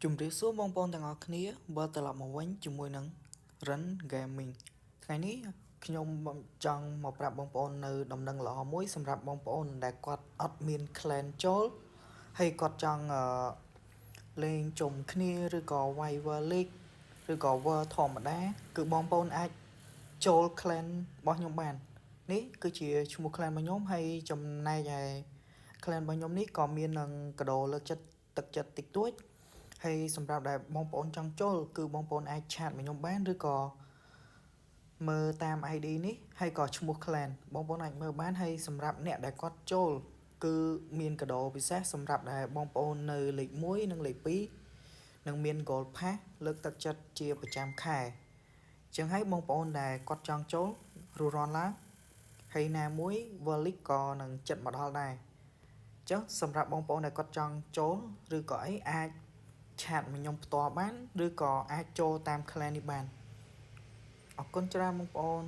ជំរាបសួរបងប្អូនទាំងអស់គ្នាបើត្រឡប់មកវិញជាមួយនឹង Run Gaming ថ្ងៃនេះខ្ញុំចង់មកប្រាប់បងប្អូននៅដំណឹងល្អមួយសម្រាប់បងប្អូនដែលគាត់អត់មាន clan ចូលហើយគាត់ចង់លេងជុំគ្នាឬក៏វាយ World League ឬក៏ World ធម្មតាគឺបងប្អូនអាចចូល clan របស់ខ្ញុំបាននេះគឺជាឈ្មោះ clan របស់ខ្ញុំហើយចំណែកឯ clan របស់ខ្ញុំនេះក៏មាននឹងកដោលើកចិត្តទឹកចិត្តតិចតួចហើយសម្រាប់ដែលបងប្អូនចង់ចូលគឺបងប្អូនអាចឆាតមកខ្ញុំបានឬក៏មើលតាម ID នេះហើយក៏ឈ្មោះ clan បងប្អូនអាចមើលបានហើយសម្រាប់អ្នកដែលគាត់ចូលគឺមានកដោពិសេសសម្រាប់ដែលបងប្អូននៅលេខ1និងលេខ2នឹងមាន Gold Pass លើកទឹកចិត្តជាប្រចាំខែចឹងហើយបងប្អូនដែលគាត់ចង់ចូលរស់រានឡើងហើយណាមួយ World League ក៏នឹងចិត្តមកដល់ដែរចឹងសម្រាប់បងប្អូនដែលគាត់ចង់ចូលឬក៏អីអាចឆាតមកខ្ញុំផ្ទាល់បានឬក៏អាចចូលតាម clan នេះបានអរគុណច្រើនបងប្អូន